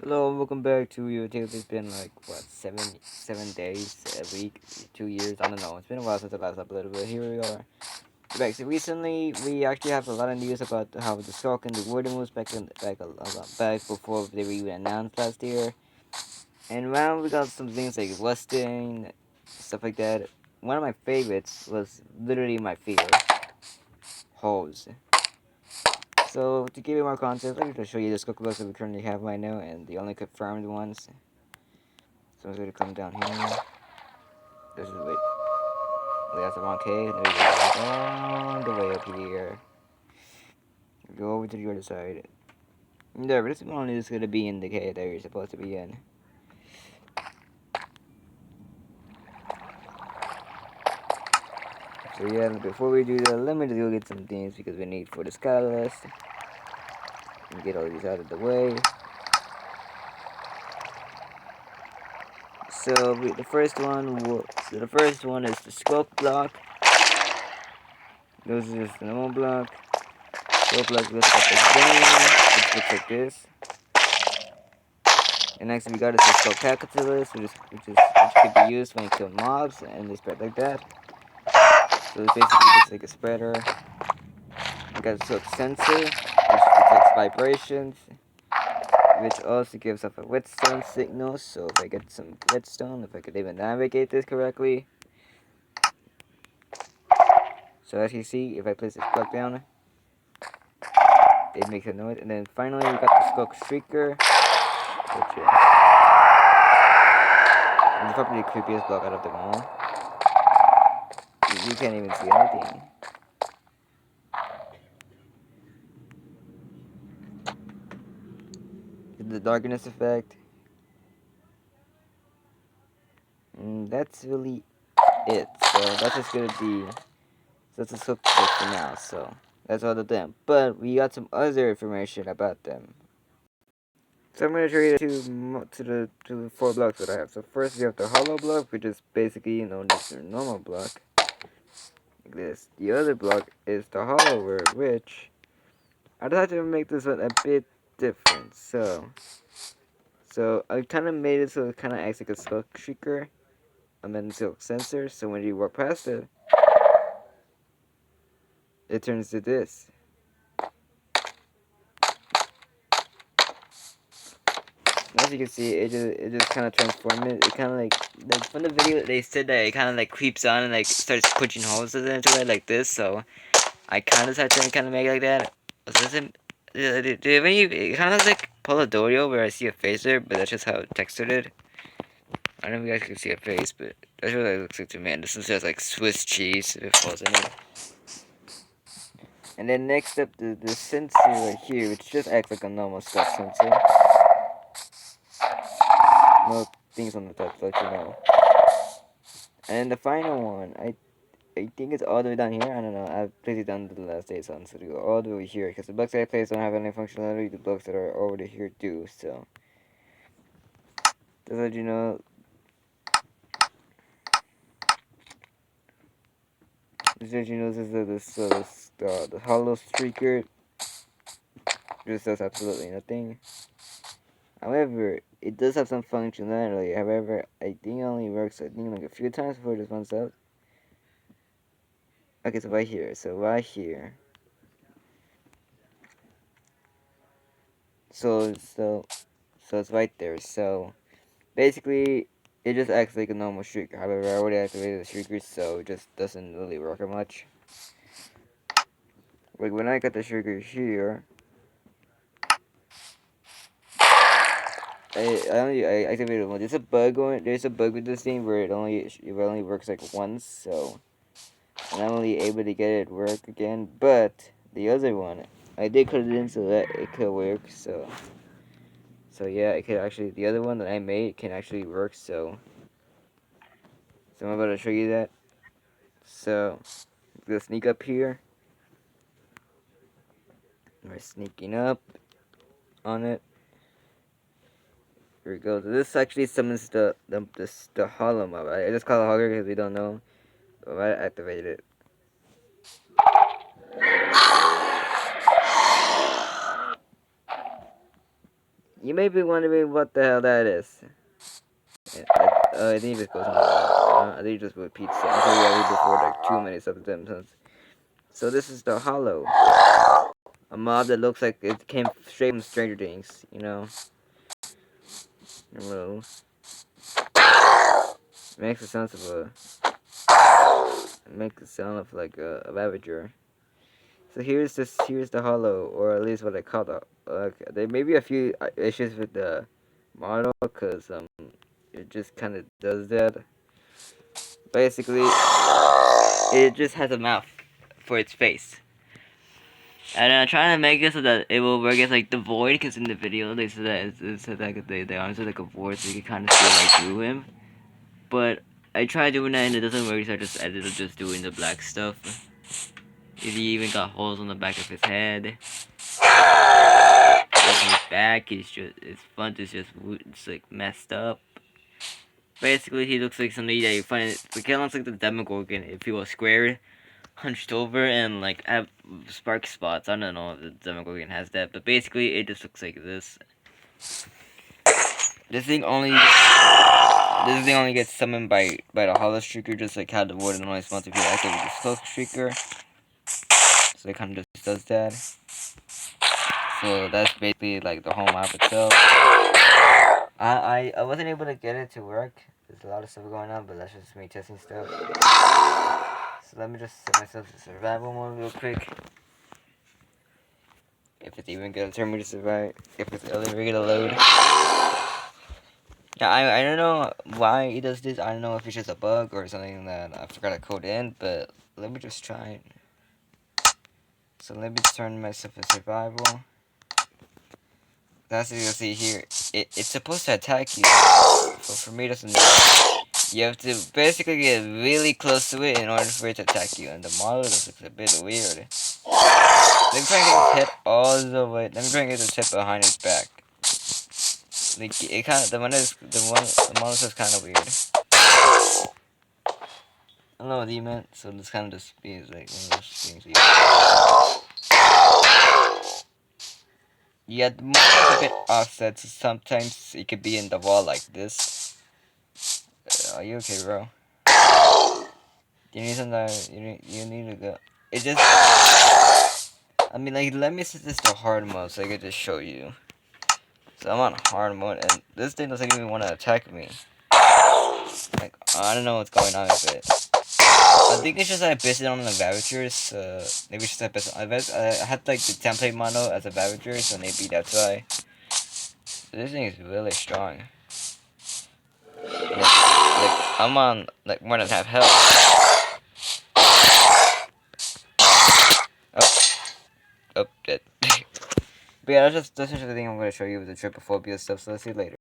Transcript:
Hello, welcome back to your tales. It's been like what, seven days, a week, 2 years. I don't know. It's been a while since I last uploaded, but here we are. Back. So recently, we actually have a lot of news about how the sculk and the warden was back before they were even announced last year. And now we got some things like lusting, stuff like that. One of my favorites was literally my fear, holes. So to give you more context, let me just show you the sculk blocks that we currently have right now and the only confirmed ones. So I'm going to come down here. This is wait, that's the wrong cave. Then we go all the way up here. Go over to the other side. There, but this one is gonna be in the cave that you're supposed to be in. So yeah, before we do that, let me just go get some things because we need for the catalyst. And get all these out of the way. So the first one is the sculk block. This is the normal block. Sculk block looks like it looks like this. And next we got is the sculk catalyst, which could be used when you kill mobs and they spread like that. So it's basically just like a spreader. We got a sculk sensor, which detects vibrations, which also gives off a whetstone signal. So if I get some whetstone, if I could even navigate this correctly. So as you see, if I place this block down, it makes a noise. And then finally we got the sculk streaker, which is probably the creepiest block out of them all. You can't even see anything. The darkness effect. That's really it. So that's just gonna be. So that's a sculk for now. So that's all of them. But we got some other information about them. So I'm gonna show you the four blocks that I have. So first we have the hollow block, which is basically known as the normal block. Like this. The other block is the hollow word, which I'd have to make this one a bit different. So I kind of made it so it kind of acts like a sculk streaker. And then silk sensor. So when you walk past it, it turns to this. As you can see, it just kind of transformed it. It kind of like from the video they said that it kind of like creeps on and like starts pushing holes into it like this. So I kind of had to kind of make it like that. So do you have any? It kind of looks like Polidoro where I see a face there, but that's just how it textured it. I don't know if you guys can see a face, but that's what it looks like to me. And this is just like Swiss cheese if it falls in it. And then next up, the sensor right here, which just acts like a normal sculk sensor. No things on the top, to let you know. And the final one, I think it's all the way down here. I don't know. I placed it down to the last day, so I'm going to go all the way here because the blocks that I placed don't have any functionality. The blocks that are already here do. So, just let you know. Just let you know this is the hollow streaker. Just does absolutely nothing. However, it does have some functionality. However, I think it only works like a few times before it just runs out. Okay, so right here. So right here. So it's right there. So basically, it just acts like a normal streaker. However, I already activated the streaker, so it just doesn't really work much. Like when I got the streaker here, I activated one. There's a bug with this thing where it only works like once. So I'm not only able to get it work again, but the other one I did cut it in so that it could work. So yeah, it could actually, the other one that I made can actually work. So I'm about to show you that. So I'm gonna sneak up here. We're sneaking up on it. Here we go. So this actually summons the hollow mob. I just call it hogger because we don't know. But I activated it. You may be wondering what the hell that is. I think it just goes on. I think it just repeats it. I'm sorry, I read before like 2 minutes of them. So this is the Hollow, a mob that looks like it came straight from Stranger Things. You know, it makes the sounds of makes the sound of like a Ravager. So here's the Hollow, or at least what I call it. There may be a few issues with the model, cause it just kind of does that. Basically, it just has a mouth for its face. And I'm trying to make it so that it will work as like the void, because in the video they said that it said that the arms are like a void, so you can kind of see like through him. But I tried doing that and it doesn't work, so I just ended up just doing the black stuff. He even got holes on the back of his head. On his back, his front is just it's like messed up. Basically, he looks like somebody that you find. It kind of looks like the Demogorgon if he was squared, hunched over, and like have spark spots. I don't know if the Demogorgon has that, but basically, it just looks like this. This thing only gets summoned by the Hollow Streaker, just like how the Warden always wants to be active with the Sculk Streaker. So it kind of just does that. So that's basically like the whole map itself. I wasn't able to get it to work. There's a lot of stuff going on, but that's just me testing stuff. So let me just set myself to survival mode real quick. If it's even gonna turn me to survive. If it's ever gonna load. Yeah, I don't know why it does this. I don't know if it's just a bug or something that I forgot to code in, but let me just try it. So let me turn myself to survival. That's what you'll see here. It's supposed to attack you. So for me, it doesn't. You have to basically get really close to it in order for it to attack you. And the model just looks a bit weird. Let me try and get his head all the way. Let me try and get the tip behind his back. Like it kind of the model is kind of weird. I don't know what he meant, so this kind of just is like one of those things. Yeah, the model is a bit offset, so sometimes it could be in the wall like this. Are you okay, bro? You need something. You need to go. It just. I mean, like, let me set this to hard mode so I can just show you. So I'm on hard mode, and this thing doesn't even want to attack me. Like, I don't know what's going on with it. I think it's just that I based it on the Vavagers. Maybe it's just I based it. I had like the template model as a Vavager, so maybe that's why. This thing is really strong. Like I'm on like more than half health. Oh, dead. But yeah, that's just the thing I'm gonna show you with the Trypophobia stuff. So let's see you later.